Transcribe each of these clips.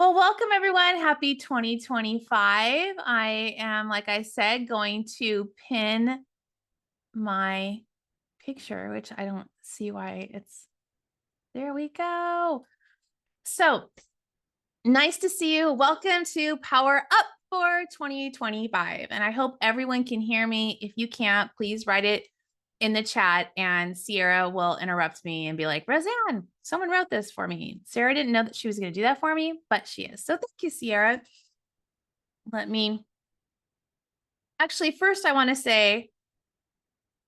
Well, welcome everyone. Happy 2025. I am, like I said, going to pin my picture, which I don't see why it's there. We go. So nice to see you. Welcome to Power Up for 2025. And I hope everyone can hear me. If you can't, please write it in the chat and Sierra will interrupt me and be like, Roseanne, someone wrote this for me. Sarah didn't know that she was going to do that for me, but she is. So thank you, Sierra. Let me actually, first I want to say,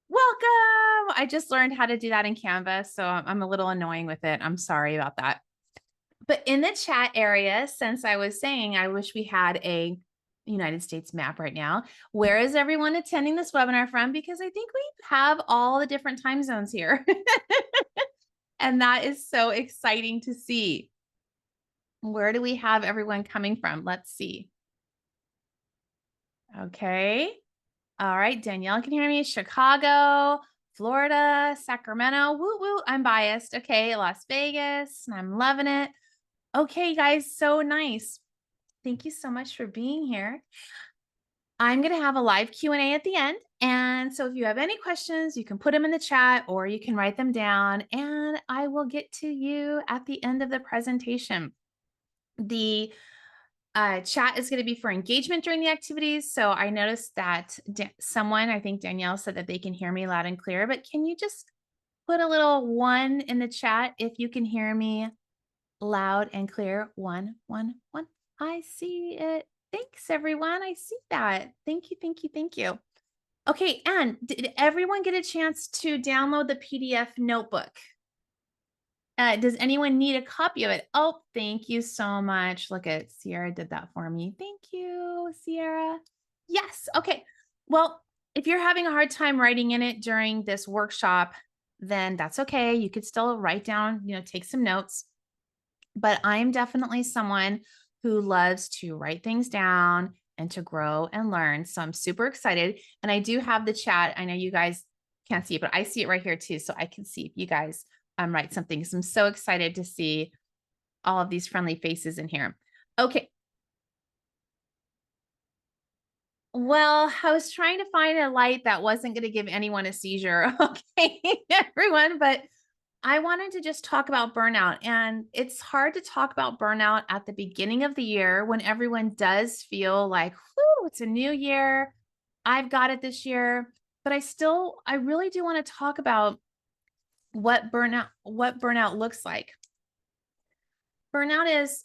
welcome. I just learned how to do that in Canva, so I'm a little annoying with it. I'm sorry about that. But in the chat area, since I was saying I wish we had a United States map right now, where is everyone attending this webinar from? Because I think we have all the different time zones here. And that is so exciting to see. Where do we have everyone coming from? Let's see. Okay. All right, Danielle can hear me. Chicago, Florida, Sacramento. Woo woo. I'm biased. Okay, Las Vegas. I'm loving it. Okay, guys, so nice. Thank you so much for being here. I'm going to have a live Q&A at the end. And so if you have any questions, you can put them in the chat or you can write them down and I will get to you at the end of the presentation. The chat is going to be for engagement during the activities. So I noticed that someone, I think Danielle said that they can hear me loud and clear, but can you just put a little 1 in the chat if you can hear me loud and clear? 1, 1, 1. I see it. Thanks, everyone. I see that. Thank you, thank you, thank you. Okay, and did everyone get a chance to download the PDF notebook? Does anyone need a copy of it? Oh, thank you so much. Look at Sierra did that for me. Thank you, Sierra. Yes. Okay. Well, if you're having a hard time writing in it during this workshop, then that's okay. You could still write down, take some notes. But I'm definitely someone who loves to write things down and to grow and learn. So I'm super excited. And I do have the chat. I know you guys can't see it, but I see it right here too. So I can see if you guys write something. So I'm so excited to see all of these friendly faces in here. Okay. Well, I was trying to find a light that wasn't going to give anyone a seizure. Okay, everyone, but I wanted to just talk about burnout. And it's hard to talk about burnout at the beginning of the year when everyone does feel like, whoo, it's a new year. I've got it this year. But I really do want to talk about what burnout looks like. Burnout is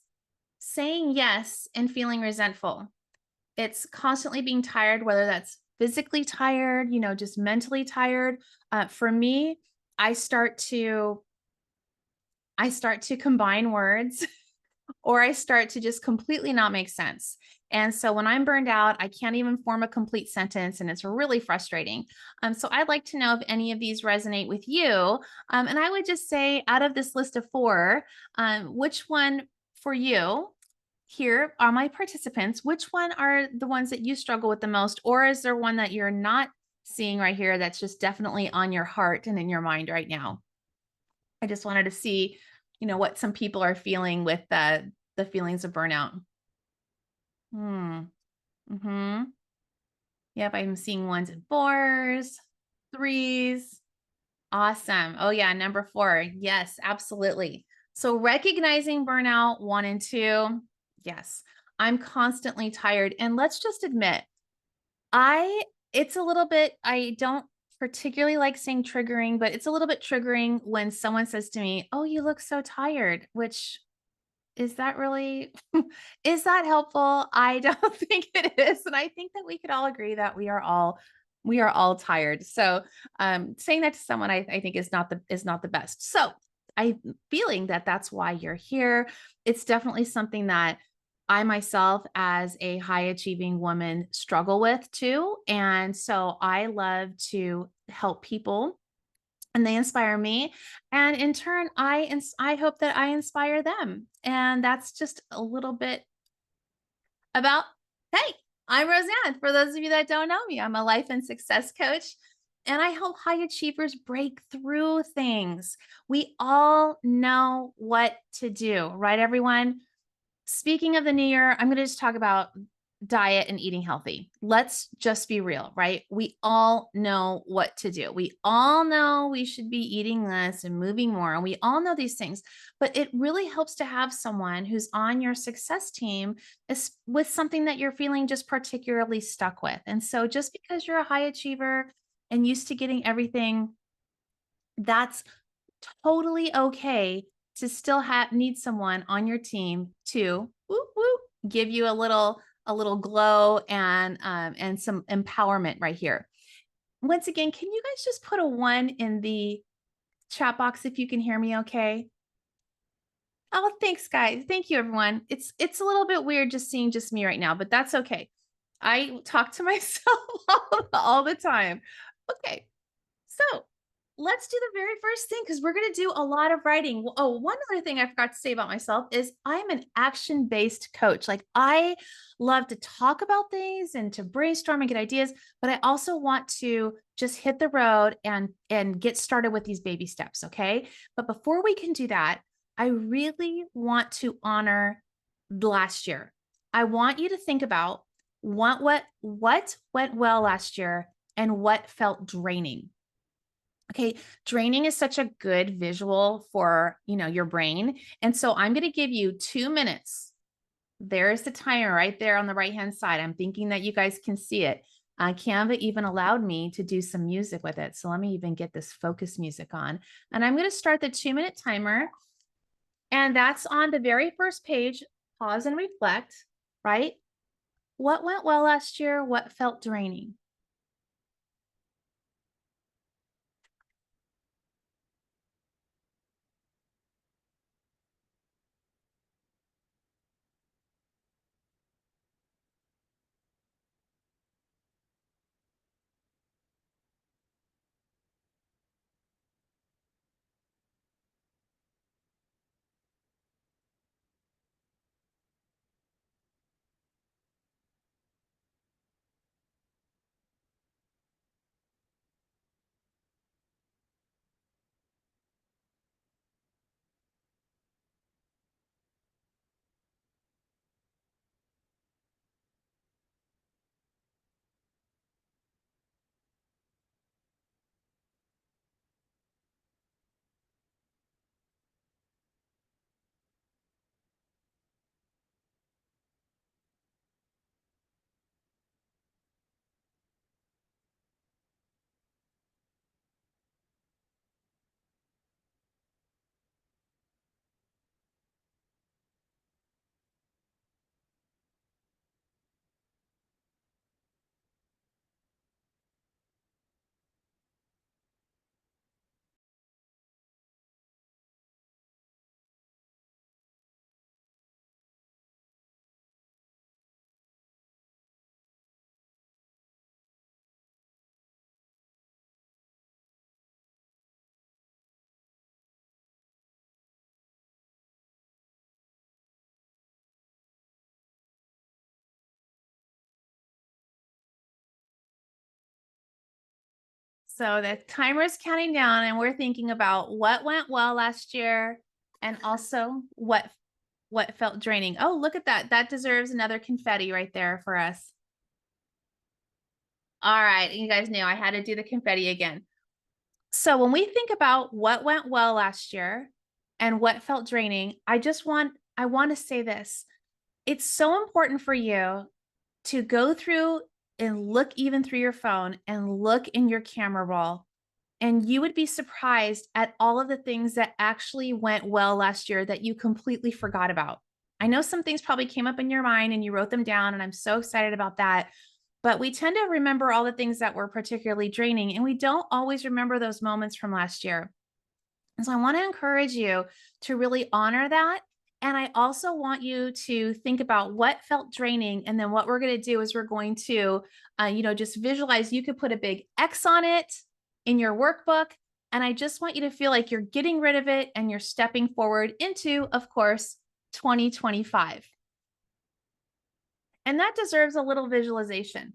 saying yes and feeling resentful. It's constantly being tired, whether that's physically tired, just mentally tired. For me, I start to combine words or I start to just completely not make sense. And so when I'm burned out, I can't even form a complete sentence and it's really frustrating. So I'd like to know if any of these resonate with you. And I would just say out of this list of 4, which one for you here are my participants, which one are the ones that you struggle with the most? Or is there one that you're not seeing right here that's just definitely on your heart and in your mind right now? I just wanted to see, what some people are feeling with the feelings of burnout. Mm-hmm. Yep, I'm seeing 1s and 4s, 3s. Awesome. Oh yeah, number 4. Yes, absolutely. So recognizing burnout 1 and 2. Yes, I'm constantly tired. And let's just admit, it's a little bit, I don't particularly like saying triggering, but it's a little bit triggering when someone says to me, "Oh, you look so tired," which is that really, is that helpful? I don't think it is. And I think that we could all agree that we are all tired. So saying that to someone, I think is not the best. So I'm feeling that that's why you're here. It's definitely something that I myself as a high achieving woman struggle with too. And so I love to help people and they inspire me. And in turn, I hope that I inspire them. And that's just a little bit about, hey, I'm Roseanne. For those of you that don't know me, I'm a life and success coach. And I help high achievers break through things. We all know what to do, right, everyone? Speaking of the new year, I'm going to just talk about diet and eating healthy. Let's just be real, right? We all know what to do. We all know we should be eating less and moving more. And we all know these things, but it really helps to have someone who's on your success team with something that you're feeling just particularly stuck with. And so just because you're a high achiever and used to getting everything, that's totally okay to still need someone on your team to whoop, whoop, give you a little glow and some empowerment right here. Once again, can you guys just put a 1 in the chat box if you can hear me okay? Oh, thanks, guys. Thank you, everyone. It's a little bit weird just seeing just me right now, but that's okay. I talk to myself all the time. Okay, so let's do the very first thing because we're going to do a lot of writing. Oh, one other thing I forgot to say about myself is I'm an action-based coach. Like I love to talk about things and to brainstorm and get ideas, but I also want to just hit the road and get started with these baby steps, okay? But before we can do that, I really want to honor last year. I want you to think about what went well last year and what felt draining. Okay, draining is such a good visual for, your brain. And so I'm going to give you 2 minutes. There's the timer right there on the right-hand side. I'm thinking that you guys can see it. Canva even allowed me to do some music with it. So let me even get this focus music on. And I'm going to start the 2-minute timer. And that's on the very first page. Pause and reflect, right? What went well last year? What felt draining? So the timer is counting down and we're thinking about what went well last year and also what felt draining. Oh, look at that. That deserves another confetti right there for us. All right, you guys knew I had to do the confetti again. So when we think about what went well last year and what felt draining, I want to say this. It's so important for you to go through and look even through your phone and look in your camera roll. And you would be surprised at all of the things that actually went well last year that you completely forgot about. I know some things probably came up in your mind and you wrote them down, and I'm so excited about that. But we tend to remember all the things that were particularly draining, and we don't always remember those moments from last year. And so I want to encourage you to really honor that. And I also want you to think about what felt draining. And then what we're going to do is we're going to, just visualize. You could put a big X on it in your workbook. And I just want you to feel like you're getting rid of it and you're stepping forward into, of course, 2025. And that deserves a little visualization.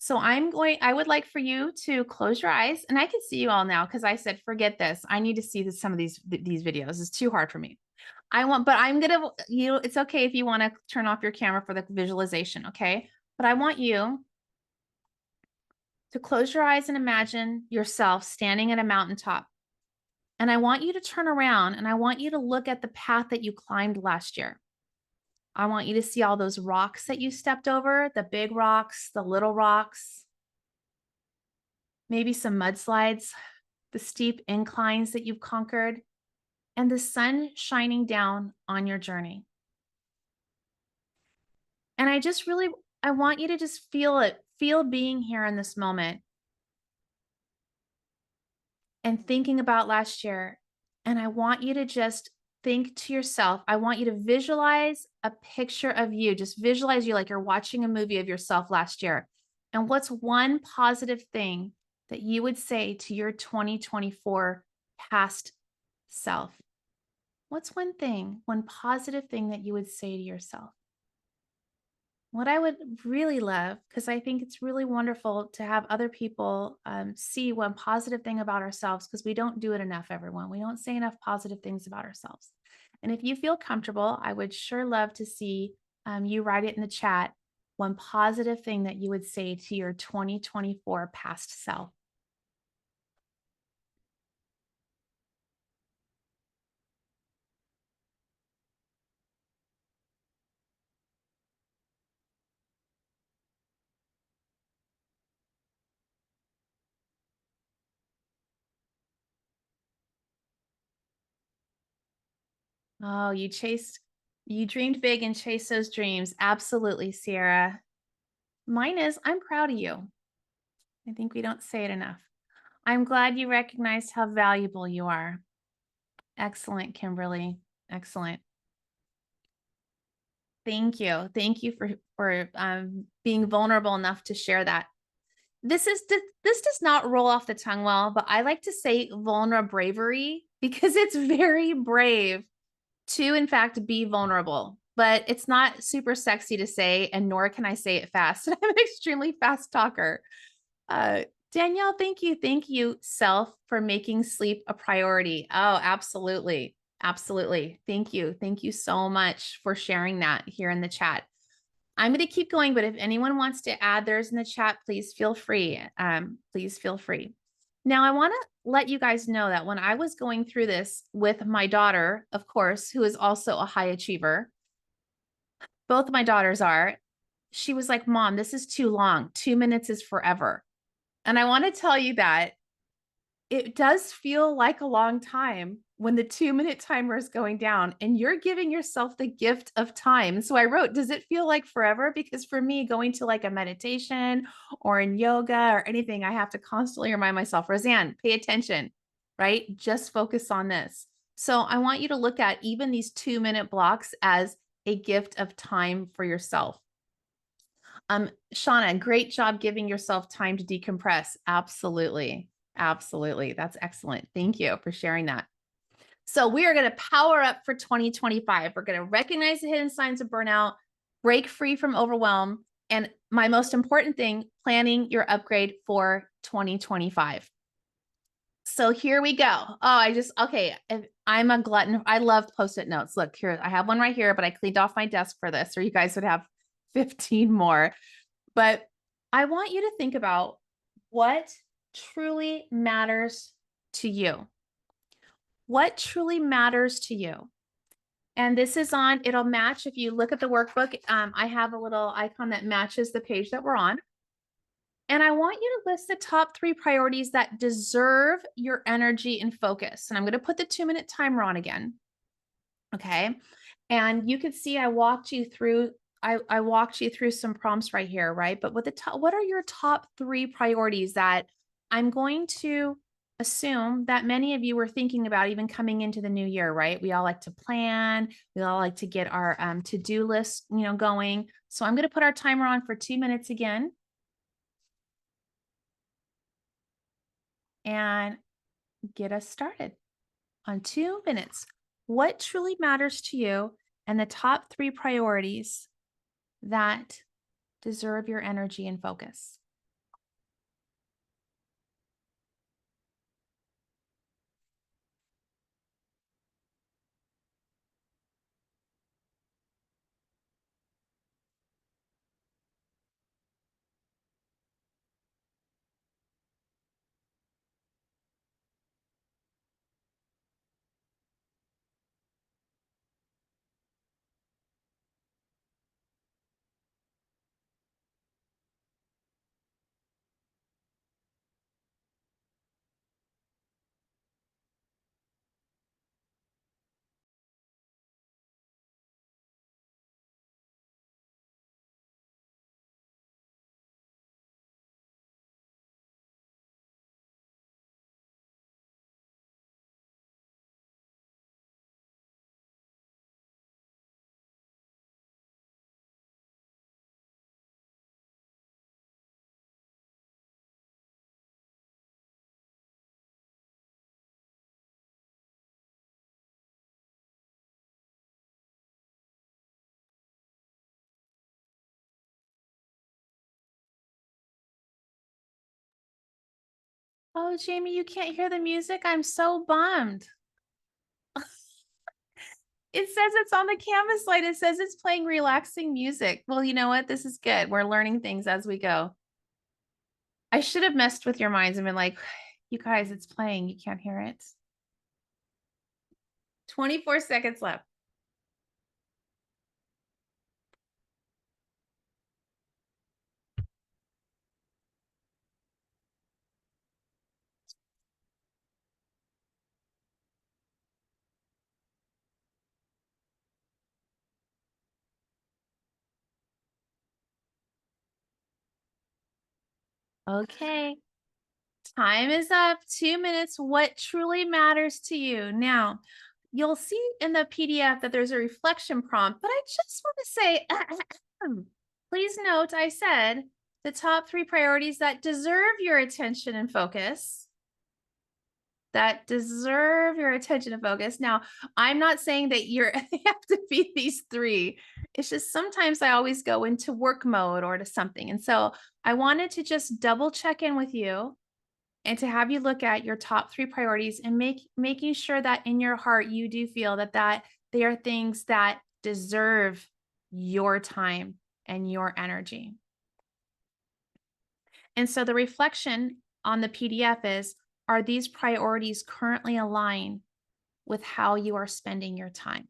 So I would like for you to close your eyes, and I can see you all now because I said, forget this. I need to see some of these videos. It's too hard for me. but I'm going to, it's okay if you want to turn off your camera for the visualization. Okay. But I want you to close your eyes and imagine yourself standing at a mountaintop. And I want you to turn around and I want you to look at the path that you climbed last year. I want you to see all those rocks that you stepped over, the big rocks, the little rocks, maybe some mudslides, the steep inclines that you've conquered, and the sun shining down on your journey. And I want you to just feel it, feel being here in this moment and thinking about last year. And I want you to just think to yourself, I want you to visualize a picture of you, just visualize you like you're watching a movie of yourself last year. And what's one positive thing that you would say to your 2024 past self? What's one positive thing that you would say to yourself? What I would really love, because I think it's really wonderful to have other people see one positive thing about ourselves, because we don't do it enough, everyone. We don't say enough positive things about ourselves. And if you feel comfortable, I would sure love to see you write it in the chat, one positive thing that you would say to your 2024 past self. Oh, you dreamed big and chased those dreams. Absolutely, Sierra. Mine is, I'm proud of you. I think we don't say it enough. I'm glad you recognized how valuable you are. Excellent, Kimberly. Excellent. Thank you. Thank you for being vulnerable enough to share that. This does not roll off the tongue well, but I like to say vulnerable bravery because it's very brave to, in fact, be vulnerable. But it's not super sexy to say, and nor can I say it fast. I'm an extremely fast talker. Uh, Danielle, thank you. Thank you, self, for making sleep a priority. Oh, absolutely. Absolutely. Thank you. Thank you so much for sharing that here in the chat. I'm going to keep going, but if anyone wants to add theirs in the chat, please feel free. Please feel free. Now, I want to let you guys know that when I was going through this with my daughter, of course, who is also a high achiever, both of my daughters are, she was like, Mom, this is too long. 2 minutes is forever. And I want to tell you that it does feel like a long time when the 2 minute timer is going down and you're giving yourself the gift of time. So I wrote, does it feel like forever? Because for me, going to like a meditation or in yoga or anything, I have to constantly remind myself, Roseanne, pay attention, right? Just focus on this. So I want you to look at even these 2 minute blocks as a gift of time for yourself. Shauna, great job giving yourself time to decompress. Absolutely. Absolutely. That's excellent. Thank you for sharing that. So we are going to power up for 2025. We're going to recognize the hidden signs of burnout, break free from overwhelm, and my most important thing, planning your upgrade for 2025. So here we go. Okay. I'm a glutton. I love Post-it notes. Look here, I have one right here, but I cleaned off my desk for this, or you guys would have 15 more. But I want you to think about what truly matters to you. What truly matters to you? And this is on, it'll match if you look at the workbook. I have a little icon that matches the page that we're on. And I want you to list the top 3 priorities that deserve your energy and focus. And I'm going to put the 2 minute timer on again. Okay. And you can see I walked you through some prompts right here, right? But what are your top 3 priorities that I'm going to assume that many of you were thinking about even coming into the new year, right? We all like to plan. We all like to get our to-do list, going. So I'm going to put our timer on for 2 minutes again. And get us started on 2 minutes. What truly matters to you and the top 3 priorities that deserve your energy and focus? Oh, Jamie, you can't hear the music? I'm so bummed. It says it's on the canvas light. It says it's playing relaxing music. Well, you know what? This is good. We're learning things as we go. I should have messed with your minds and been like, you guys, it's playing. You can't hear it. 24 seconds left. Okay. Time is up. 2 minutes. What truly matters to you? Now, you'll see in the PDF that there's a reflection prompt, but I just want to say, please note I said the top 3 priorities that deserve your attention and focus. That deserve your attention and focus. Now, I'm not saying that you're they have to be these 3. It's just sometimes I always go into work mode or to something. And so I wanted to just double check in with you and to have you look at your top 3 priorities and making sure that in your heart you do feel that they are things that deserve your time and your energy. And so the reflection on the PDF is, are these priorities currently aligned with how you are spending your time?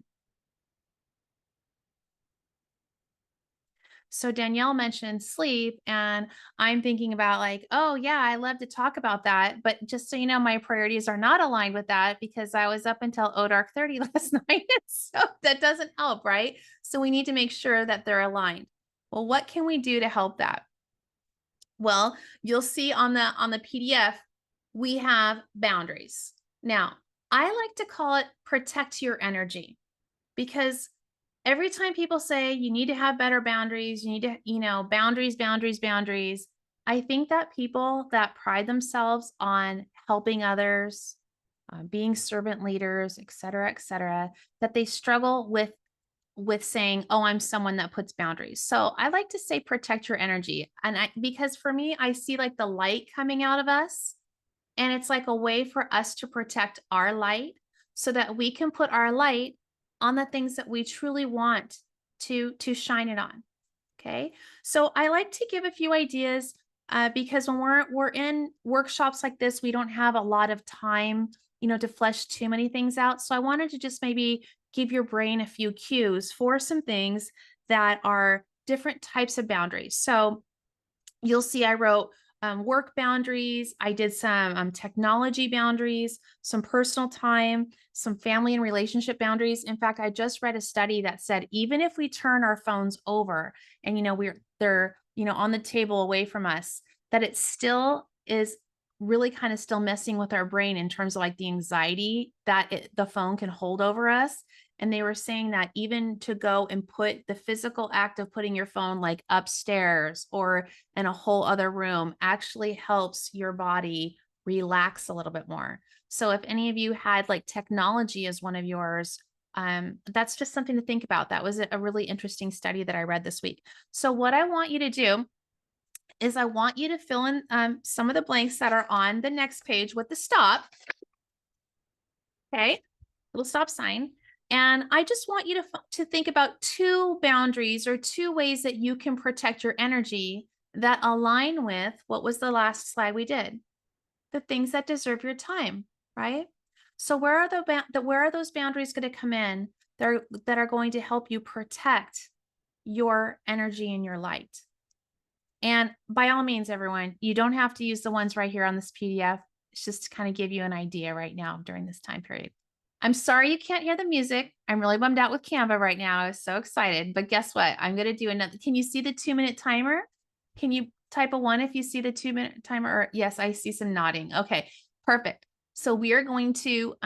So Danielle mentioned sleep, and I'm thinking about like, oh yeah, I love to talk about that. But just so you know, my priorities are not aligned with that because I was up until dark 30 last night. So that doesn't help, right? So we need to make sure that they're aligned. Well, what can we do to help that? Well, you'll see on the PDF, we have boundaries. Now, I like to call it protect your energy because every time people say you need to have better boundaries, you need to, boundaries, boundaries, boundaries. I think that people that pride themselves on helping others, being servant leaders, et cetera, that they struggle with saying, "Oh, I'm someone that puts boundaries." So I like to say protect your energy. And because for me, I see like the light coming out of us, and it's like a way for us to protect our light so that we can put our light on the things that we truly want to shine it on. Okay. So I like to give a few ideas because when we're in workshops like this, we don't have a lot of time, to flesh too many things out. So I wanted to just maybe give your brain a few cues for some things that are different types of boundaries. So you'll see I wrote work boundaries. I did some technology boundaries, some personal time, some family and relationship boundaries. In fact, I just read a study that said even if we turn our phones over and they're on the table away from us, that it still is really kind of still messing with our brain in terms of like the anxiety that the phone can hold over us. And they were saying that even to go and put the physical act of putting your phone like upstairs or in a whole other room actually helps your body relax a little bit more. So if any of you had like technology as one of yours, that's just something to think about. That was a really interesting study that I read this week. So what I want you to do is I want you to fill in some of the blanks that are on the next page with the stop. Okay, little stop sign. And I just want you to think about 2 boundaries or 2 ways that you can protect your energy that align with what was the last slide we did, the things that deserve your time, right? So where are those boundaries going to come in that are going to help you protect your energy and your light? And by all means, everyone, you don't have to use the ones right here on this PDF. It's just to kind of give you an idea right now during this time period. I'm sorry you can't hear the music. I'm really bummed out with Canva right now. I was so excited, but guess what? I'm going to do another. Can you see the 2-minute timer? Can you type a 1 if you see the 2-minute timer? Or yes, I see some nodding. Okay, perfect. So we are going to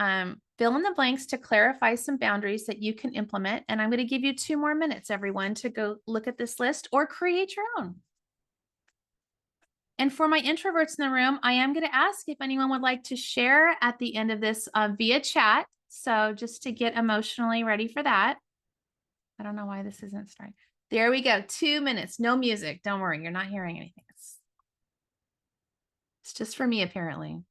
fill in the blanks to clarify some boundaries that you can implement. And I'm going to give you 2 more minutes, everyone, to go look at this list or create your own. And for my introverts in the room, I am going to ask if anyone would like to share at the end of this via chat. So just to get emotionally ready for that. I don't know why this isn't starting. There we go. 2 minutes. No music. Don't worry. You're not hearing anything. It's just for me, apparently.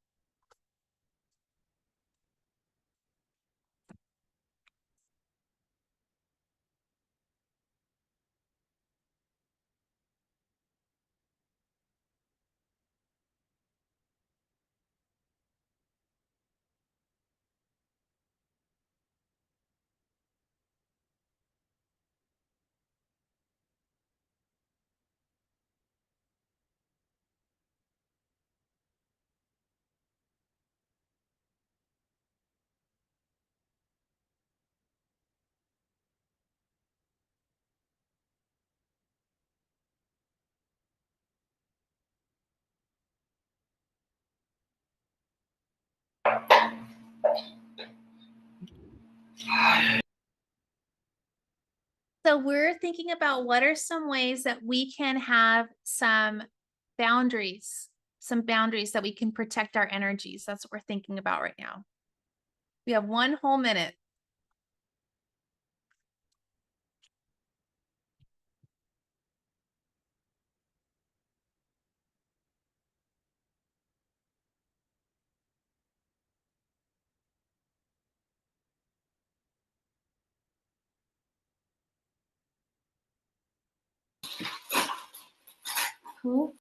So we're thinking about what are some ways that we can have some boundaries that we can protect our energies. That's what we're thinking about right now. We have 1 whole minute. Cool.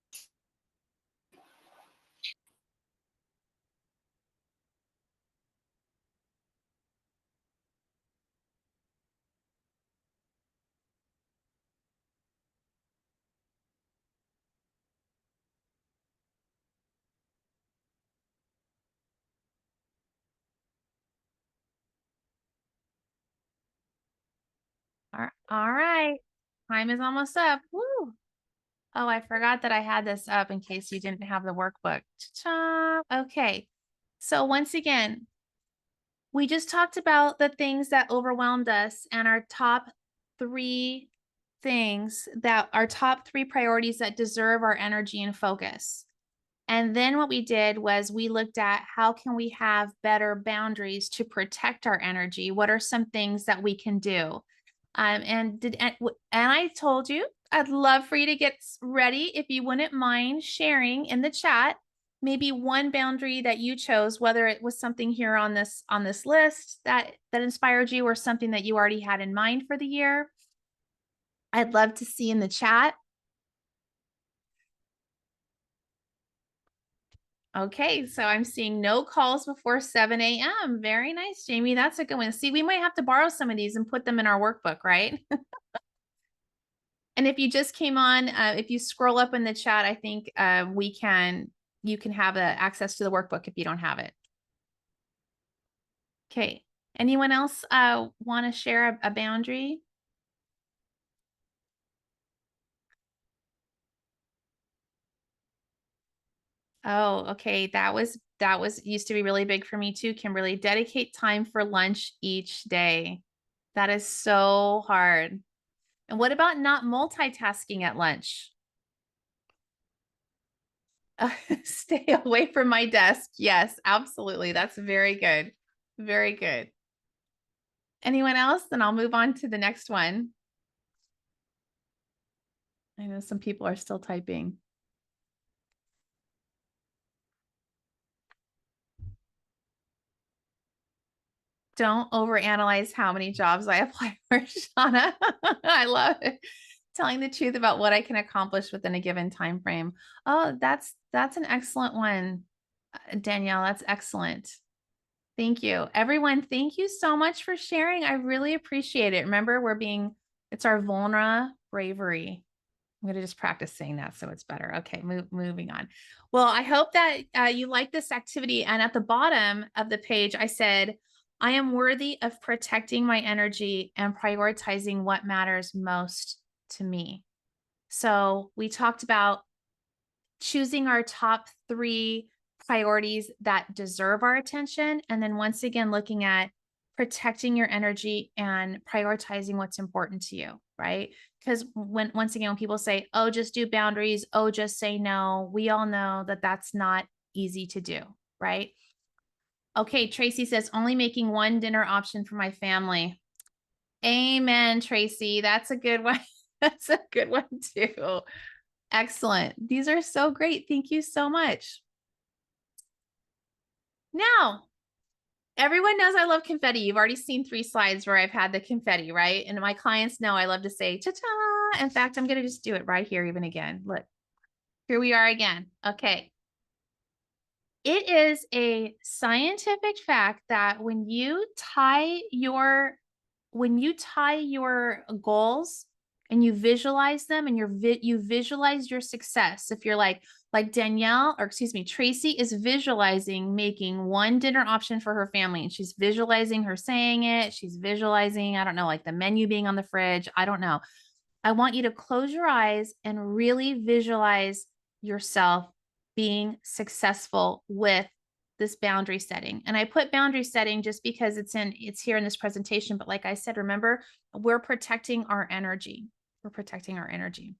All right. Time is almost up. Woo. Oh, I forgot that I had this up in case you didn't have the workbook. Ta-ta. Okay. So once again, we just talked about the things that overwhelmed us and our top three our top three priorities that deserve our energy and focus. And then what we did was we looked at how can we have better boundaries to protect our energy? What are some things that we can do? And I told you I'd love for you to get ready if you wouldn't mind sharing in the chat maybe one boundary that you chose, whether it was something here on this list that inspired you or something that you already had in mind for the year. I'd love to see in the chat. Okay, so I'm seeing no calls before 7 a.m. Very nice, Jamie. That's a good one. See, we might have to borrow some of these and put them in our workbook, right? And if you just came on, if you scroll up in the chat, I think you can have access to the workbook if you don't have it. Okay. Anyone else want to share a boundary? Oh, okay. That was used to be really big for me too, Kimberly. Dedicate time for lunch each day. That is so hard. And what about not multitasking at lunch? Stay away from my desk. Yes, absolutely. That's very good. Very good. Anyone else? Then I'll move on to the next one. I know some people are still typing. Don't overanalyze how many jobs I apply for, Shauna. I love it. Telling the truth about what I can accomplish within a given time frame. Oh, that's an excellent one, Danielle. That's excellent. Thank you. Everyone, thank you so much for sharing. I really appreciate it. Remember, it's our vulnerable bravery. I'm going to just practice saying that so it's better. Okay, moving on. Well, I hope that you like this activity. And at the bottom of the page, I said, I am worthy of protecting my energy and prioritizing what matters most to me. So we talked about choosing our top three priorities that deserve our attention. And then once again, looking at protecting your energy and prioritizing what's important to you, right? Because once again, when people say, oh, just do boundaries, oh, just say no, we all know that that's not easy to do, right? Okay, Tracy says, only making one dinner option for my family. Amen, Tracy. That's a good one. That's a good one too. Excellent. These are so great. Thank you so much. Now, everyone knows I love confetti. You've already seen 3 slides where I've had the confetti, right? And my clients know I love to say ta-ta. In fact, I'm going to just do it right here even again. Look, here we are again. Okay. It is a scientific fact that when you tie your goals and you visualize them and you visualize your success. If you're like Danielle, or excuse me, Tracy is visualizing making one dinner option for her family, and she's visualizing her saying it. She's visualizing, I don't know, like the menu being on the fridge. I don't know. I want you to close your eyes and really visualize yourself being successful with this boundary setting. And I put boundary setting just because it's here in this presentation. But like I said, remember, we're protecting our energy. We're protecting our energy.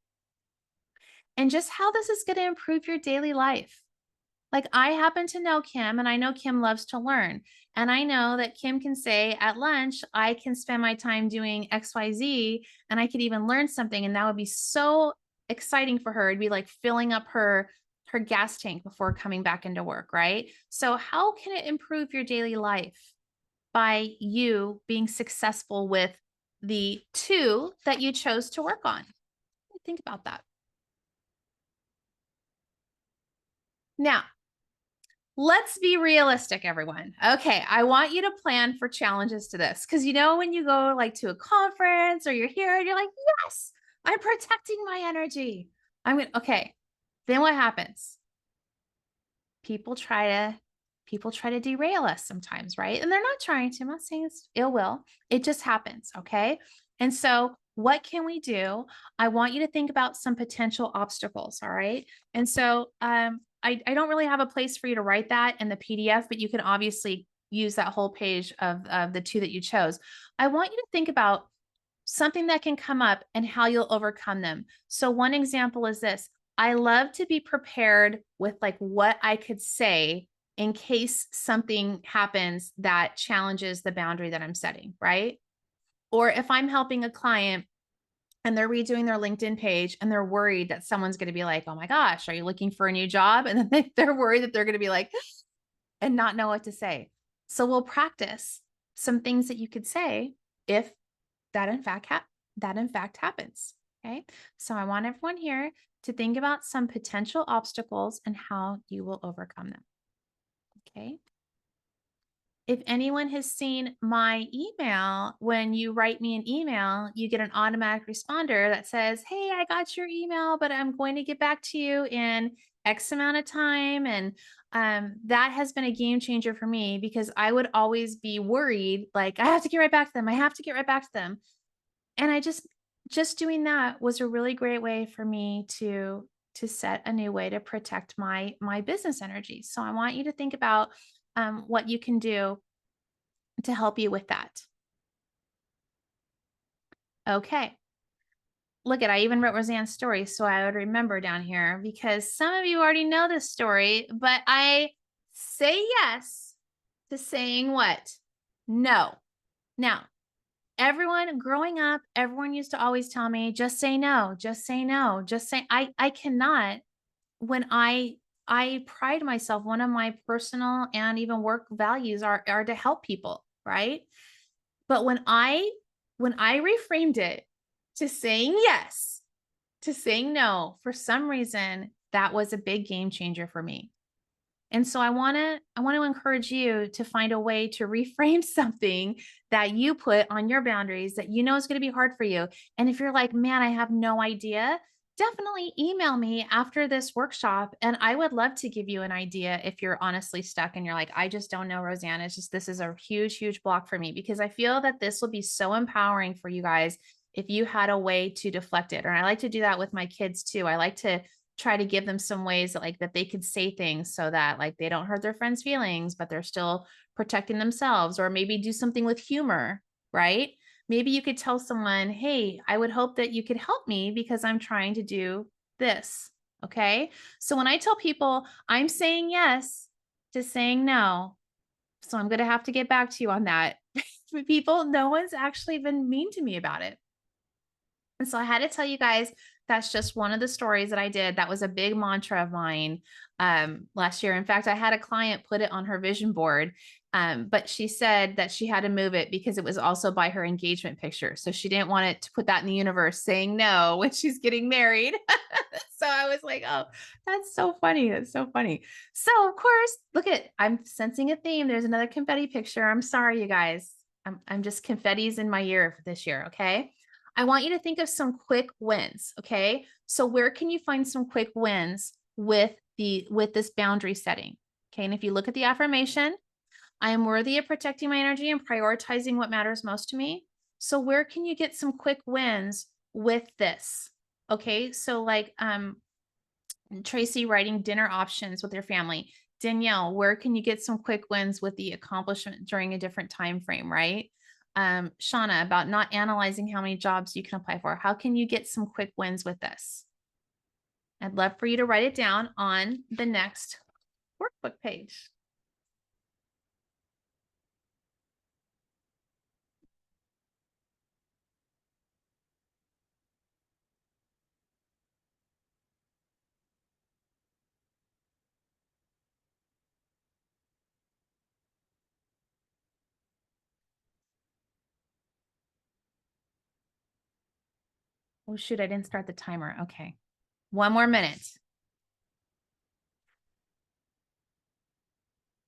And just how this is going to improve your daily life. Like I happen to know Kim, and I know Kim loves to learn. And I know that Kim can say at lunch, I can spend my time doing XYZ, and I could even learn something. And that would be so exciting for her. It'd be like filling up her gas tank before coming back into work, right? So how can it improve your daily life by you being successful with the two that you chose to work on? Think about that. Now, let's be realistic, everyone. Okay, I want you to plan for challenges to this because when you go like to a conference or you're here and you're like, yes, I'm protecting my energy. Okay. Then what happens? People try to derail us sometimes, right? And they're not trying to. I'm not saying it's ill will. It just happens, okay? And so what can we do? I want you to think about some potential obstacles, all right? And so I don't really have a place for you to write that in the PDF, but you can obviously use that whole page of the two that you chose. I want you to think about something that can come up and how you'll overcome them. So one example is this. I love to be prepared with like what I could say in case something happens that challenges the boundary that I'm setting, right? Or if I'm helping a client and they're redoing their LinkedIn page and they're worried that someone's going to be like, oh my gosh, are you looking for a new job? And then they're worried that they're going to be like, and not know what to say. So we'll practice some things that you could say if that in fact happens. Okay. So I want everyone here to think about some potential obstacles and how you will overcome them. Okay. If anyone has seen my email, when you write me an email, you get an automatic responder that says, hey, I got your email, but I'm going to get back to you in X amount of time. And that has been a game changer for me because I would always be worried, like, I have to get right back to them. I have to get right back to them. And I just doing that was a really great way for me to set a new way to protect my business energy. So I want you to think about what you can do to help you with that. Okay. Look I even wrote Roseanne's story so I would remember down here because some of you already know this story, but I say yes to saying what? No. Now, everyone growing up, everyone used to always tell me, just say no, just say no, just say I cannot when I pride myself. One of my personal and even work values are to help people, right? But when I reframed it to saying yes, to saying no, for some reason, that was a big game changer for me. And so I want to encourage you to find a way to reframe something that you put on your boundaries that is going to be hard for you. And if you're like, man, I have no idea, definitely email me after this workshop. And I would love to give you an idea if you're honestly stuck and you're like, I just don't know, Roseanne. It's just, this is a huge, huge block for me because I feel that this will be so empowering for you guys if you had a way to deflect it. And I like to do that with my kids too. I like to try to give them some ways that they could say things so that like they don't hurt their friends' feelings, but they're still protecting themselves, or maybe do something with humor, right? Maybe you could tell someone, hey, I would hope that you could help me because I'm trying to do this. Okay. So when I tell people I'm saying yes to saying no, so I'm going to have to get back to you on that. People, no one's actually been mean to me about it. And so I had to tell you guys, that's just one of the stories that I did. That was a big mantra of mine last year. In fact, I had a client put it on her vision board, but she said that she had to move it because it was also by her engagement picture. So she didn't want it to put that in the universe saying no when she's getting married. So I was like, oh, that's so funny. That's so funny. So of course, I'm sensing a theme. There's another confetti picture. I'm sorry, you guys. I'm just confetti's in my ear for this year. Okay. I want you to think of some quick wins. Okay. So where can you find some quick wins with this boundary setting? Okay. And if you look at the affirmation, I am worthy of protecting my energy and prioritizing what matters most to me. So where can you get some quick wins with this? Okay. So like, Tracy writing dinner options with your family. Danielle, where can you get some quick wins with the accomplishment during a different time frame, right? Shauna, about not analyzing how many jobs you can apply for. How can you get some quick wins with this? I'd love for you to write it down on the next workbook page. Oh, shoot, I didn't start the timer. Okay. 1 more minute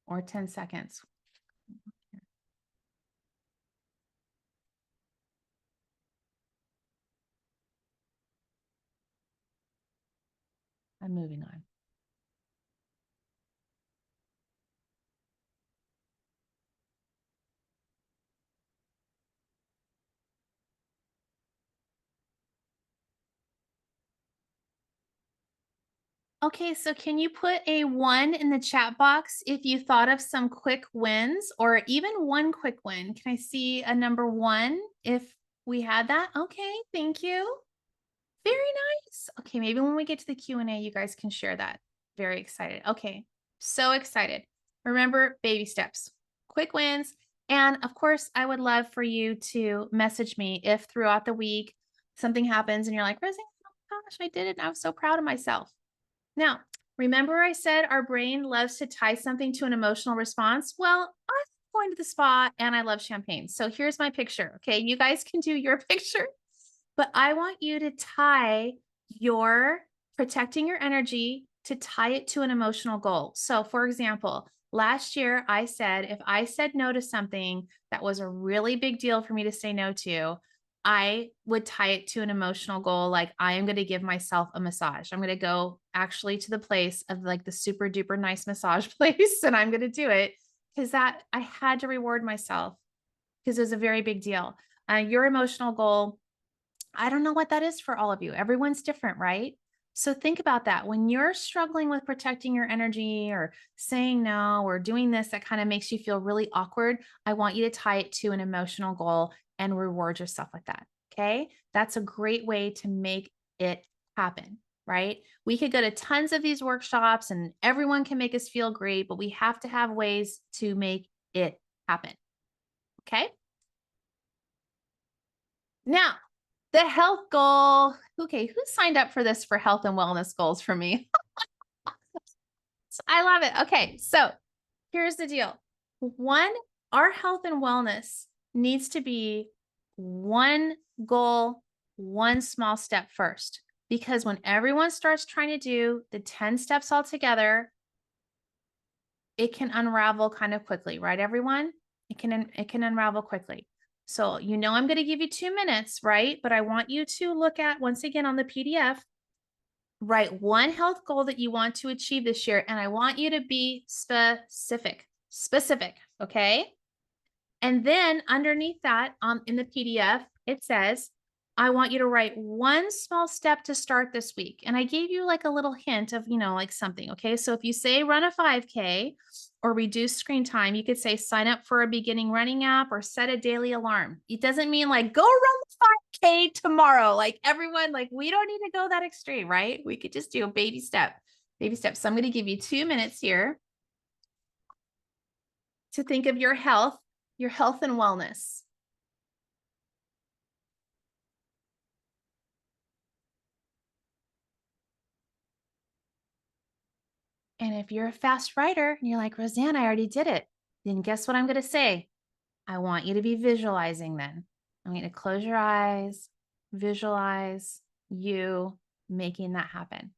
or 10 seconds. I'm moving on. Okay, so can you put a 1 in the chat box if you thought of some quick wins or even one quick win? Can I see a number 1 if we had that? Okay, thank you. Very nice. Okay, maybe when we get to the Q&A, you guys can share that. Very excited. Okay, so excited. Remember, baby steps, quick wins. And of course, I would love for you to message me if throughout the week something happens and you're like, Rosie, oh my gosh, I did it. I was so proud of myself. Now, remember I said our brain loves to tie something to an emotional response? Well, I'm going to the spa and I love champagne. So here's my picture. Okay, you guys can do your picture, but I want you to tie your protecting your energy to tie it to an emotional goal. So for example, last year I said, if I said no to something that was a really big deal for me to say no to, I would tie it to an emotional goal. Like I am going to give myself a massage. I'm going to go actually to the place of like the super duper nice massage place. And I'm going to do it because that I had to reward myself because it was a very big deal. Your emotional goal, I don't know what that is for all of you. Everyone's different, right? So think about that. When you're struggling with protecting your energy or saying no or doing this that kind of makes you feel really awkward, I want you to tie it to an emotional goal and reward yourself with that. Okay. That's a great way to make it happen, right? We could go to tons of these workshops and everyone can make us feel great, but we have to have ways to make it happen. Okay. Now, the health goal. Okay, who signed up for this for health and wellness goals for me? I love it. Okay, so here's the deal. One, our health and wellness needs to be one goal, one small step first. Because when everyone starts trying to do the 10 steps all together, it can unravel kind of quickly, right, everyone? It can unravel quickly. So, I'm going to give you 2 minutes, right? But I want you to look at, once again, on the PDF, write one health goal that you want to achieve this year. And I want you to be specific. Okay. And then underneath that, in the PDF, it says, I want you to write one small step to start this week. And I gave you like a little hint of, like something. Okay. So if you say run a 5K or reduce screen time, you could say sign up for a beginning running app or set a daily alarm. It doesn't mean like go run the 5K tomorrow. Like everyone, like we don't need to go that extreme, right? We could just do a baby step. So I'm going to give you 2 minutes here to think of your health and wellness. And if you're a fast writer and you're like, Roseanne, I already did it, then guess what I'm going to say? I want you to be visualizing then. I want you to close your eyes, visualize you making that happen.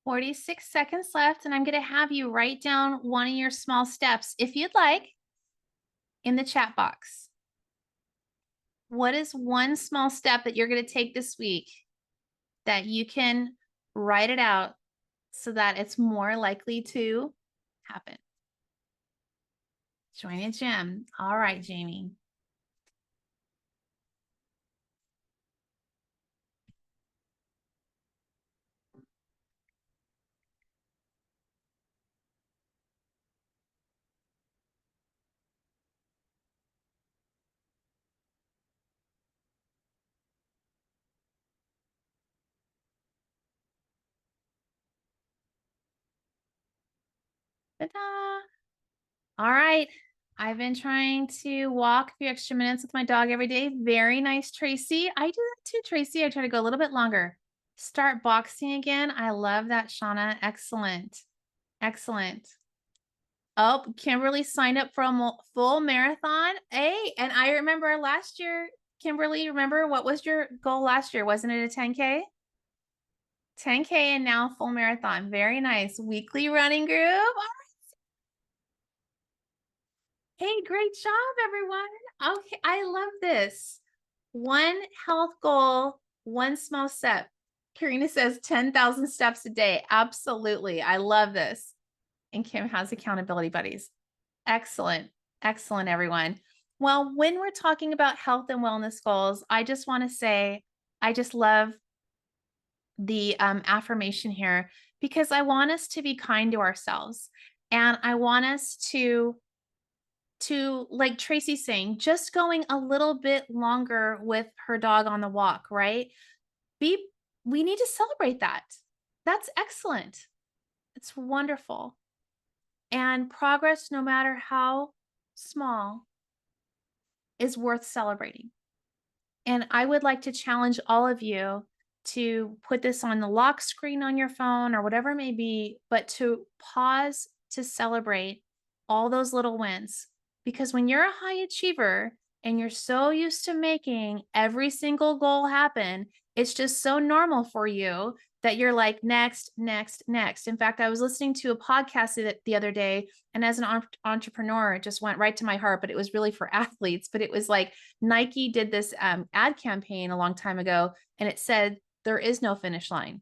46 seconds left, and I'm going to have you write down one of your small steps, if you'd like, in the chat box. What is one small step that you're going to take this week that you can write it out so that it's more likely to happen? Join a gym. All right, Jamie. Ta-da! All right. I've been trying to walk a few extra minutes with my dog every day. Very nice, Tracy. I do that too, Tracy. I try to go a little bit longer. Start boxing again. I love that, Shauna. Excellent. Excellent. Oh, Kimberly signed up for a full marathon. Hey, and I remember last year, Kimberly, remember what was your goal last year? Wasn't it a 10K? 10K and now full marathon. Very nice. Weekly running group. Hey, great job, everyone. Okay, I love this. One health goal, one small step. Karina says 10,000 steps a day. Absolutely. I love this. And Kim has accountability buddies. Excellent. Excellent, everyone. Well, when we're talking about health and wellness goals, I just want to say, I just love the affirmation here because I want us to be kind to ourselves. And I want us to like Tracy's saying, just going a little bit longer with her dog on the walk, right? We need to celebrate that. That's excellent. It's wonderful. And progress, no matter how small, is worth celebrating. And I would like to challenge all of you to put this on the lock screen on your phone or whatever it may be, but to pause to celebrate all those little wins. Because when you're a high achiever and you're so used to making every single goal happen, it's just so normal for you that you're like, next, next, next. In fact, I was listening to a podcast the other day, and as an entrepreneur, it just went right to my heart, but it was really for athletes. But it was like Nike did this ad campaign a long time ago, and it said, there is no finish line.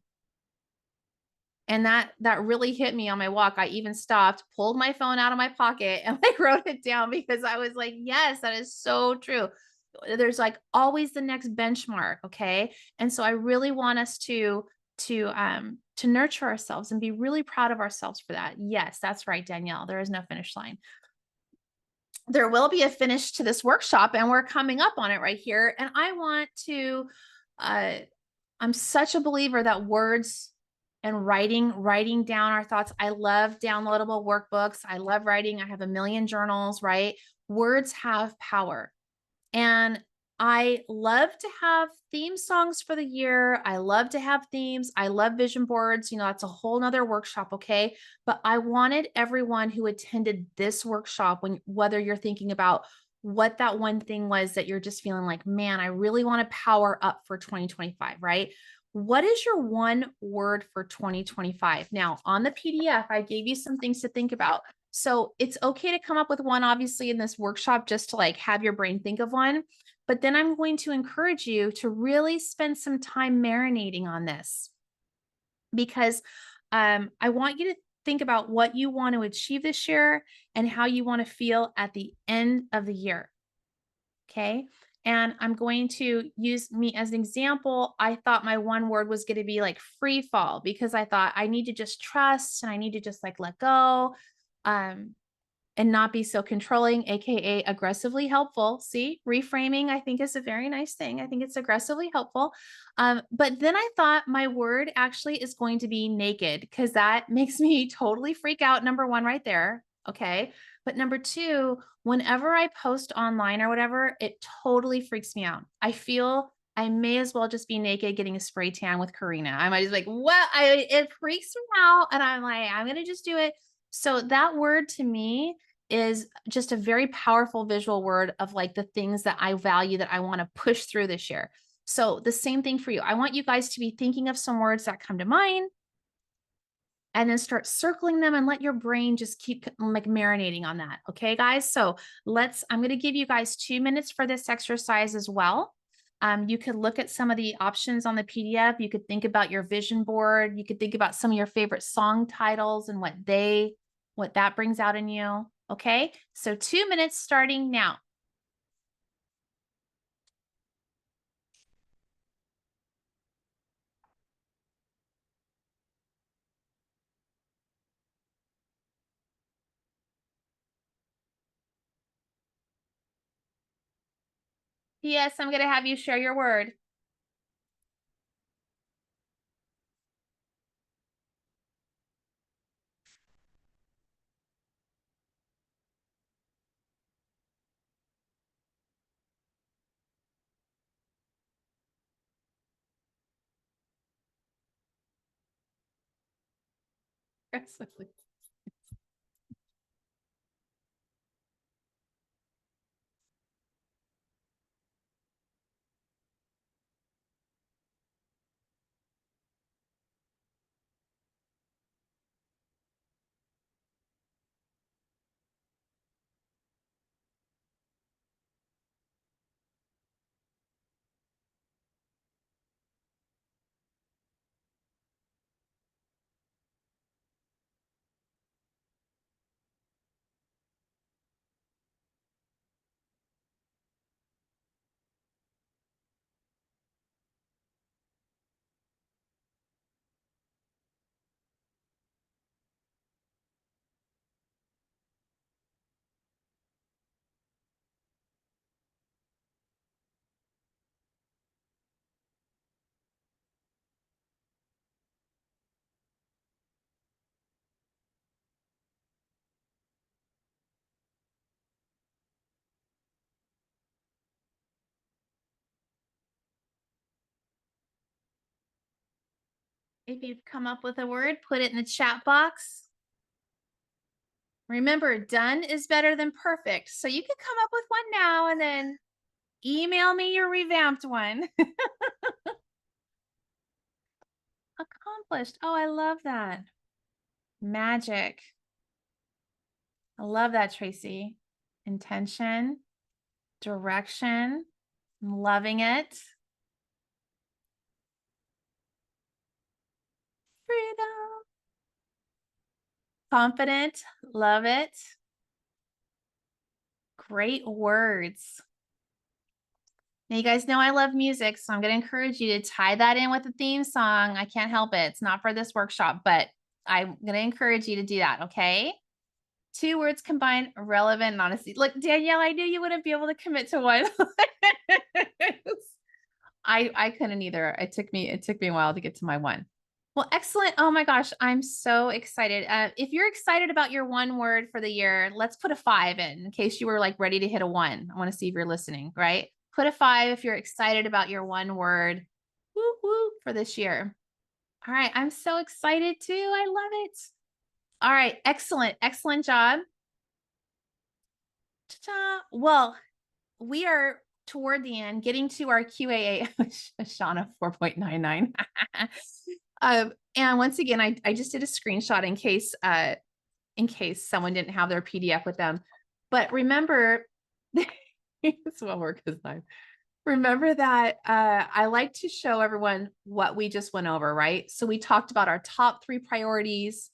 And that really hit me on my walk. I even stopped, pulled my phone out of my pocket, and I wrote it down because I was like, yes, that is so true. There's like always the next benchmark. Okay. And so I really want us to nurture ourselves and be really proud of ourselves for that. Yes, that's right, Danielle. There is no finish line. There will be a finish to this workshop, and we're coming up on it right here. And I want to, I'm such a believer that words and writing down our thoughts. I love downloadable workbooks. I love writing. I have a million journals, right? Words have power. And I love to have theme songs for the year. I love to have themes. I love vision boards. You know, that's a whole nother workshop. Okay. But I wanted everyone who attended this workshop, whether you're thinking about what that one thing was that you're just feeling like, man, I really want to power up for 2025, right? What is your one word for 2025? Now, on the PDF, I gave you some things to think about. So it's okay to come up with one, obviously, in this workshop, just to like have your brain think of one. But then I'm going to encourage you to really spend some time marinating on this, because I want you to think about what you want to achieve this year and how you want to feel at the end of the year. Okay. And I'm going to use me as an example. I thought my one word was going to be like free fall, because I thought I need to just trust and I need to just like let go. And not be so controlling, AKA aggressively helpful. See, reframing, I think, is a very nice thing. I think it's aggressively helpful. But then I thought my word actually is going to be naked, because that makes me totally freak out. Number one, right there. Okay. But number two, whenever I post online or whatever, it totally freaks me out. I feel I may as well just be naked getting a spray tan with Karina. I might just like, well, it freaks me out. And I'm like, I'm going to just do it. So that word to me is just a very powerful visual word of like the things that I value that I want to push through this year. So the same thing for you. I want you guys to be thinking of some words that come to mind. and then start circling them and let your brain just keep like marinating on that. Okay, guys. So I'm going to give you guys 2 minutes for this exercise as well. You could look at some of the options on the PDF. You could think about your vision board. You could think about some of your favorite song titles and what that brings out in you. Okay. So 2 minutes starting now. Yes, I'm going to have you share your word. If you've come up with a word, put it in the chat box. Remember, done is better than perfect. So you can come up with one now and then email me your revamped one. Accomplished. Oh, I love that. Magic. I love that, Tracy. Intention, direction. I'm loving it. Freedom. Confident. Love it. Great words. Now, you guys know I love music, so I'm going to encourage you to tie that in with the theme song. I can't help it. It's not for this workshop, but I'm going to encourage you to do that, okay? 2 words combined, relevant and honesty. Look, Danielle, I knew you wouldn't be able to commit to one. I couldn't either. It took me a while to get to my one. Well, excellent. Oh my gosh, I'm so excited. If you're excited about your one word for the year, let's put a 5 in case you were like ready to hit a 1. I want to see if you're listening, right? Put a 5 if you're excited about your one word. Woo woo for this year. All right, I'm so excited too. I love it. All right, excellent. Excellent job. Ta-ta. Well, we are toward the end, getting to our QAA, Shauna 4.99. And once again, I just did a screenshot in case someone didn't have their PDF with them. But remember, it's well work this time. Remember that I like to show everyone what we just went over, right? So we talked about our top 3 priorities.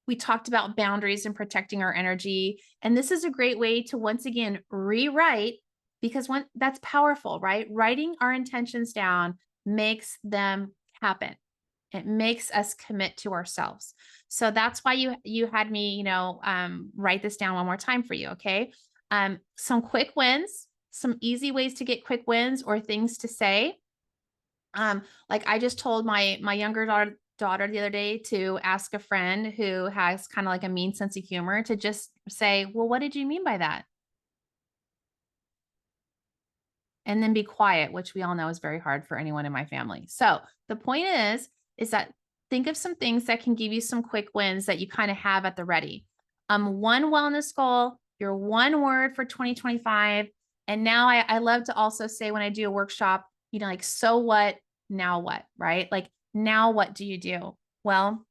We talked about boundaries and protecting our energy. And this is a great way to once again rewrite, because that's powerful, right? Writing our intentions down makes them happen. It makes us commit to ourselves. So that's why you had me, write this down one more time for you. Okay. Some quick wins, some easy ways to get quick wins or things to say. Like I just told my younger daughter the other day to ask a friend who has kind of like a mean sense of humor to just say, well, what did you mean by that? And then be quiet, which we all know is very hard for anyone in my family. So the point is that think of some things that can give you some quick wins that you kind of have at the ready. One wellness goal, your one word for 2025. And now I love to also say when I do a workshop, like, so what, now what, right? Like, now what do you do? Well,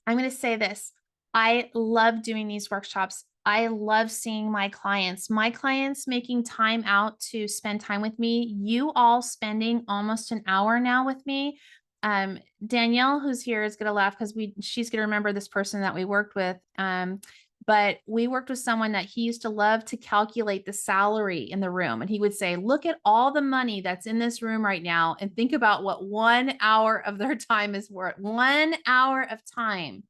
I'm going to say this. I love doing these workshops. I love seeing my clients making time out to spend time with me. You all spending almost an hour now with me. Danielle, who's here, is going to laugh because she's going to remember this person that we worked with. But we worked with someone that he used to love to calculate the salary in the room. And he would say, look at all the money that's in this room right now and think about what 1 hour of their time is worth. 1 hour of time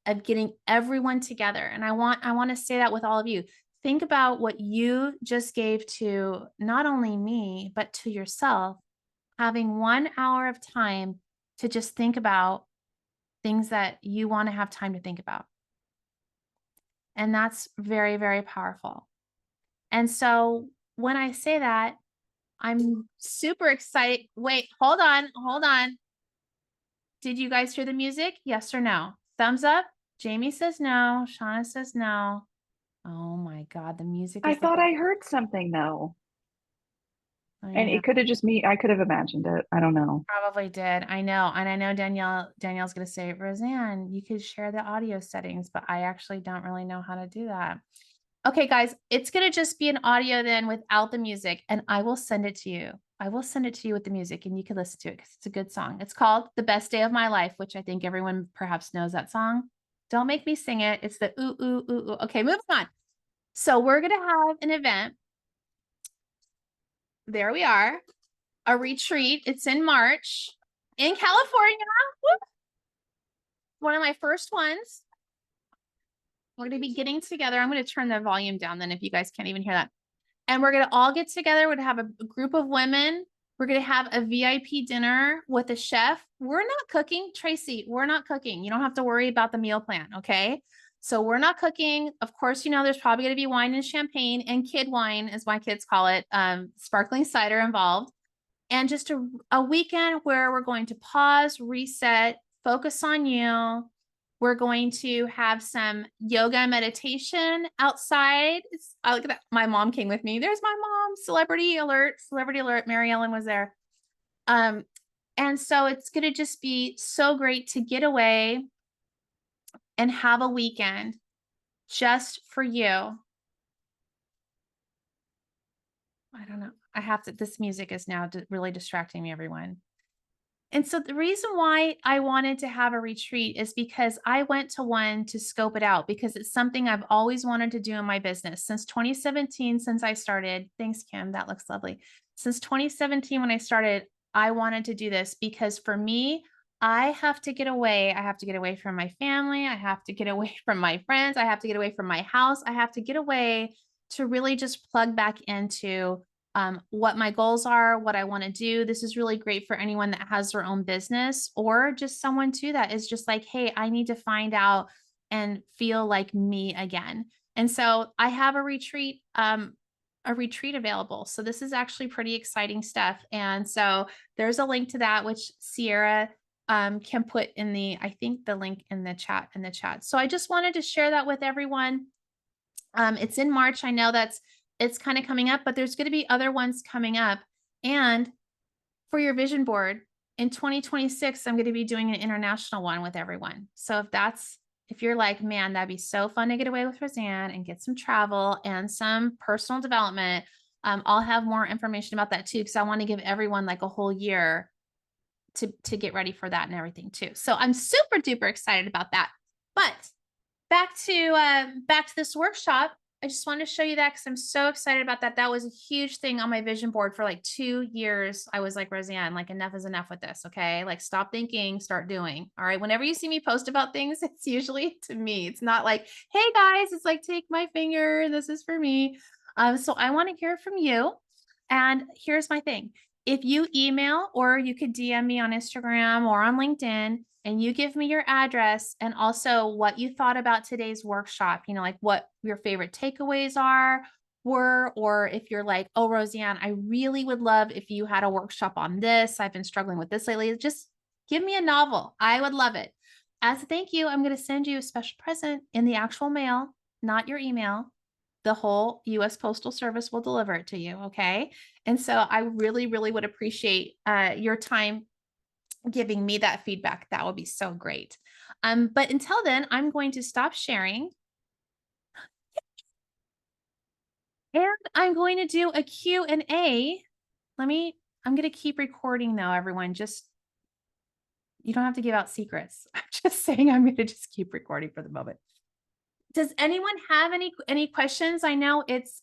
of getting everyone together. And I want to say that with all of you. Think about what you just gave to not only me, but to yourself, having 1 hour of time to just think about things that you want to have time to think about. And that's very, very powerful. And so when I say that, I'm super excited. Wait, hold on, hold on. Did you guys hear the music? Yes or no? Thumbs up. Jamie says no. Shauna says no. Oh my God, the music I is like, thought I heard something though. I And know, it could have just me. I could have imagined it. I don't know. probably did. I know. And I know Danielle's going to say, Roseanne, you could share the audio settings, but I actually don't really know how to do that. Okay, guys, it's going to just be an audio then without the music, and I will send it to you. I will send it to you with the music, and you can listen to it because it's a good song. It's called The Best Day of My Life, which I think everyone perhaps knows that song. Don't make me sing it. It's the ooh, ooh, ooh, ooh. Okay, moving on. So we're going to have an event. There we are. A retreat. It's in March in California. Woo! One of my first ones. We're going to be getting together. I'm going to turn the volume down then if you guys can't even hear that. And we're going to all get together. We're going to have a group of women. We're going to have a VIP dinner with a chef. We're not cooking, Tracy. We're not cooking. You don't have to worry about the meal plan. Okay. So we're not cooking. Of course, you know, there's probably going to be wine and champagne and kid wine, as my kids call it, sparkling cider involved. And just a weekend where we're going to pause, reset, focus on you. We're going to have some yoga and meditation outside. I look at that. My mom came with me. There's my mom. Celebrity alert. Celebrity alert. Mary Ellen was there. And so it's going to just be so great to get away and have a weekend just for you. I don't know. This music is now really distracting me, everyone. And so the reason why I wanted to have a retreat is because I went to one to scope it out because it's something I've always wanted to do in my business since 2017, since I started. Thanks, Kim. That looks lovely. Since 2017, when I started, I wanted to do this because for me, I have to get away. I have to get away from my family. I have to get away from my friends. I have to get away from my house. I have to get away to really just plug back into what my goals are, what I want to do. This is really great for anyone that has their own business or just someone too that is just like, hey, I need to find out and feel like me again. And so I have a retreat available. So this is actually pretty exciting stuff. And so there's a link to that, which Sierra can put in I think the link in the chat. So I just wanted to share that with everyone. It's in March. I know it's kind of coming up, but there's going to be other ones coming up. And for your vision board in 2026, I'm going to be doing an international one with everyone. So if you're like, man, that'd be so fun to get away with Roseanne and get some travel and some personal development. I'll have more information about that too, because I want to give everyone like a whole year to get ready for that and everything too. So I'm super duper excited about that. But back to this workshop. I just wanted to show you that because I'm so excited about that. That was a huge thing on my vision board for like 2 years. I was like, Roseanne, like enough is enough with this. Okay. Like stop thinking, start doing. All right. Whenever you see me post about things, it's usually to me. It's not like, hey guys, it's like, take my finger. This is for me. So I want to hear from you. And here's my thing. If you email or you could DM me on Instagram or on LinkedIn, and you give me your address and also what you thought about today's workshop, you know, like what your favorite takeaways were, or if you're like, oh, Roseanne, I really would love if you had a workshop on this. I've been struggling with this lately. Just give me a novel. I would love it. As a thank you, I'm going to send you a special present in the actual mail, not your email. The whole US Postal Service will deliver it to you. Okay. And so I really, really would appreciate your time giving me that feedback, that would be so great. But until then, I'm going to stop sharing and I'm going to do a Q&A. I'm going to keep recording though, everyone. Just, you don't have to give out secrets. I'm just saying I'm going to just keep recording for the moment. Does anyone have any questions? I know it's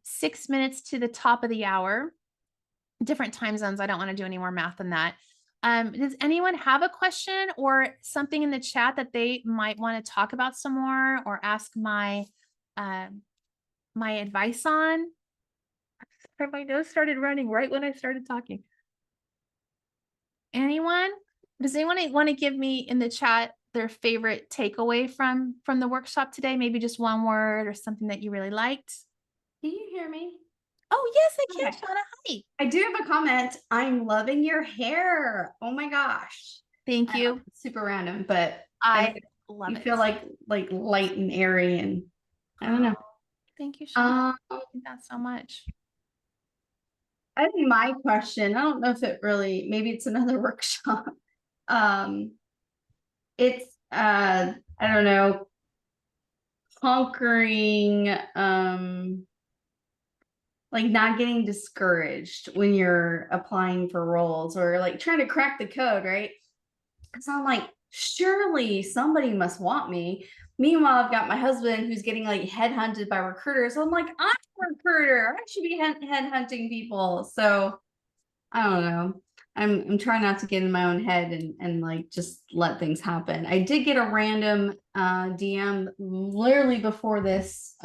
6 minutes to the top of the hour. Different time zones. I don't want to do any more math than that. Does anyone have a question or something in the chat that they might want to talk about some more or ask um, my advice on? My nose started running right when I started talking. Anyone? Does anyone want to give me in the chat their favorite takeaway from the workshop today? Maybe just one word or something that you really liked. Can you hear me? Oh yes, I can, Okay. Shauna. Hi. I do have a comment. I'm loving your hair. Oh my gosh. Thank you. It's super random, but I love you it. feel like light and airy, and I don't know. Thank you, Shauna. Um, Thank that so much. I think my question, I don't know if it really, maybe it's another workshop. Um, it's I don't know, conquering like not getting discouraged when you're applying for roles or like trying to crack the code, right? Because I'm like, surely somebody must want me. Meanwhile, I've got my husband who's getting like headhunted by recruiters. So I'm like, I'm a recruiter. I should be headhunting people. So I don't know. I'm trying not to get in my own head and like just let things happen. I did get a random DM literally before this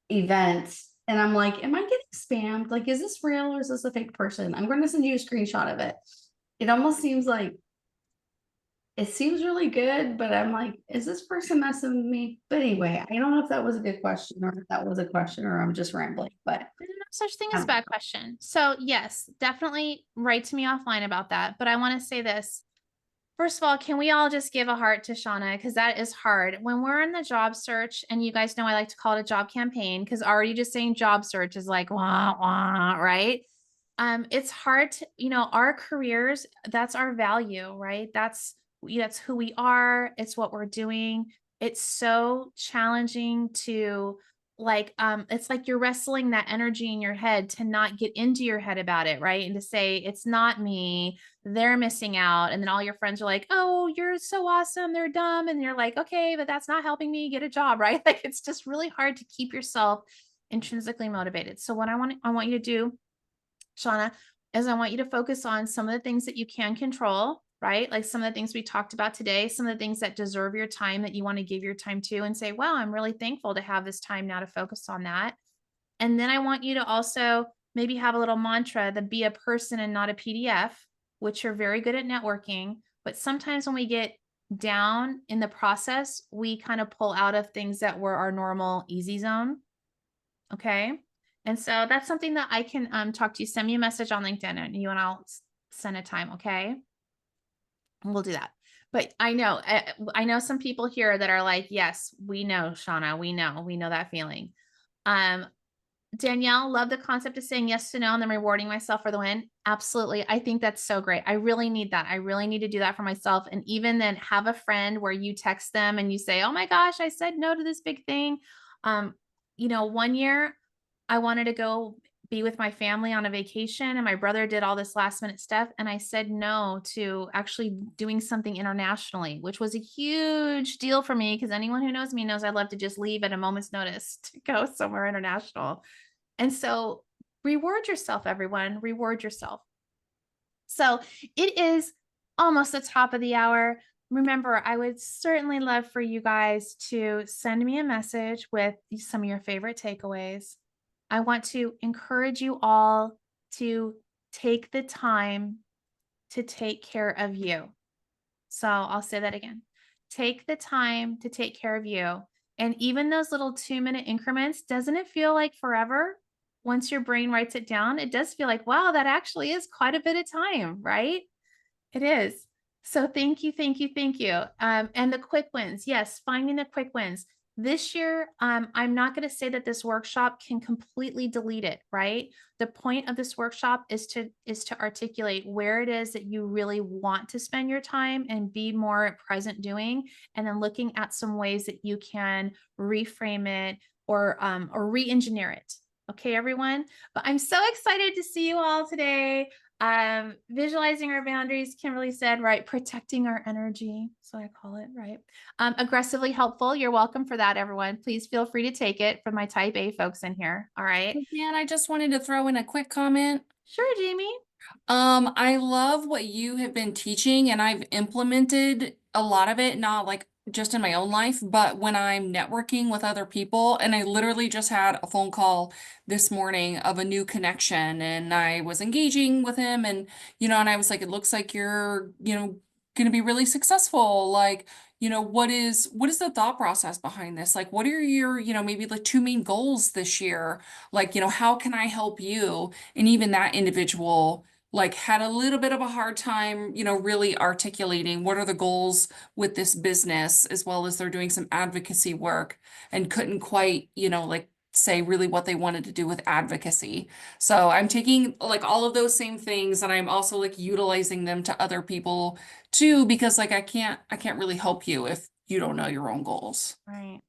event, and I'm like, am I getting spammed? Like, is this real or is this a fake person? I'm going to send you a screenshot of it. It almost seems like it seems really good, but I'm like, is this person messing with me? But anyway, I don't know if that was a good question or if that was a question or I'm just rambling, but There's no such thing as bad question. So yes, definitely write to me offline about that. But I want to say this. First of all, can we all just give a heart to Shauna? Because that is hard. When we're in the job search, and you guys know I like to call it a job campaign, because already just saying job search is like, wah, wah, right? It's hard to, our careers, that's our value, right? That's who we are. It's what we're doing. It's so challenging to it's like you're wrestling that energy in your head to not get into your head about it, right? And to say, it's not me, they're missing out. And then all your friends are like, oh, you're so awesome, they're dumb. And you're like, okay, but that's not helping me get a job, right? Like it's just really hard to keep yourself intrinsically motivated. So what I want you to do, Shauna, is I want you to focus on some of the things that you can control, right? Like some of the things we talked about today, some of the things that deserve your time that you want to give your time to, and say, wow, I'm really thankful to have this time now to focus on that. And then I want you to also maybe have a little mantra, the be a person and not a PDF, which you're very good at networking. But sometimes when we get down in the process, we kind of pull out of things that were our normal easy zone. Okay. And so that's something that I can talk to you. Send me a message on LinkedIn and you and I'll send a time. Okay. And we'll do that. But I know some people here that are like, yes, we know, Shauna, we know that feeling. Um, Danielle, love the concept of saying yes to no and then rewarding myself for the win. Absolutely. I think that's so great. I really need that. I really need to do that for myself. And even then have a friend where you text them and you say, oh my gosh, I said no to this big thing. One year I wanted to go be with my family on a vacation and my brother did all this last minute stuff. And I said no to actually doing something internationally, which was a huge deal for me because anyone who knows me knows I love to just leave at a moment's notice to go somewhere international. And so reward yourself, everyone, reward yourself. So it is almost the top of the hour. Remember, I would certainly love for you guys to send me a message with some of your favorite takeaways. I want to encourage you all to take the time to take care of you. So I'll say that again. Take the time to take care of you. And even those little 2-minute increments, doesn't it feel like forever? Once your brain writes it down, it does feel like, wow, that actually is quite a bit of time, right? It is. So thank you, thank you, thank you. And the quick wins. Yes, finding the quick wins. This year, I'm not going to say that this workshop can completely delete it, right? The point of this workshop is to articulate where it is that you really want to spend your time and be more present doing, and then looking at some ways that you can reframe it or re-engineer it. Okay, everyone. But I'm so excited to see you all today. Visualizing our boundaries, Kimberly said, right? Protecting our energy. So I call it, right? Aggressively helpful. You're welcome for that, everyone. Please feel free to take it for my type A folks in here. All right. Dan, I just wanted to throw in a quick comment. Sure, Jamie. I love what you have been teaching, and I've implemented a lot of it, not like just in my own life, but when I'm networking with other people. And I literally just had a phone call this morning of a new connection, and I was engaging with him, and and I was like, it looks like you're, going to be really successful. Like, what is the thought process behind this? Like, what are your, maybe like two main goals this year? Like, how can I help you? And even that individual like had a little bit of a hard time, really articulating what are the goals with this business, as well as they're doing some advocacy work and couldn't quite, like say really what they wanted to do with advocacy. So I'm taking like all of those same things and I'm also like utilizing them to other people too, because like I can't really help you if you don't know your own goals. Right.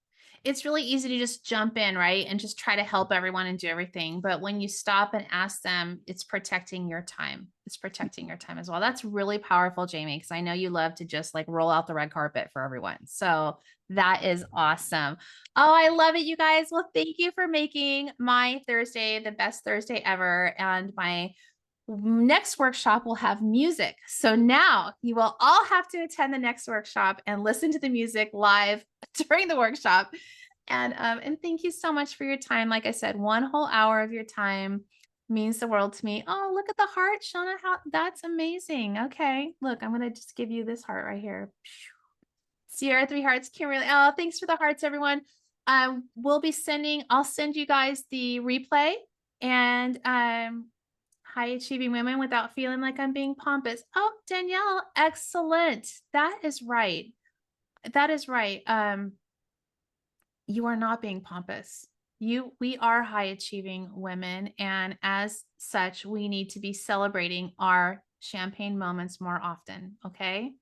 It's really easy to just jump in, right? And just try to help everyone and do everything. But when you stop and ask them, it's protecting your time. It's protecting your time as well. That's really powerful, Jamie, because I know you love to just like roll out the red carpet for everyone. So that is awesome. Oh, I love it, you guys. Well, thank you for making my Thursday the best Thursday ever. And my next workshop will have music. So now you will all have to attend the next workshop and listen to the music live during the workshop. And thank you so much for your time. Like I said, 1 whole hour of your time means the world to me. Oh, look at the heart, Shauna. How that's amazing. Okay. Look, I'm gonna just give you this heart right here. Sierra, 3 hearts. Kimberly. Oh, thanks for the hearts, everyone. I'll send you guys the replay and high achieving women without feeling like I'm being pompous. Oh, Danielle, excellent. That is right. That is right. You are not being pompous. We are high achieving women. And as such, we need to be celebrating our champagne moments more often. Okay.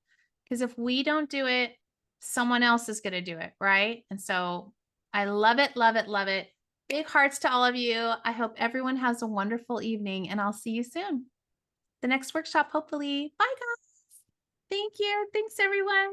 Because if we don't do it, someone else is going to do it. Right. And so I love it, love it, love it. Big hearts to all of you. I hope everyone has a wonderful evening and I'll see you soon. The next workshop, hopefully. Bye, guys. Thank you. Thanks, everyone.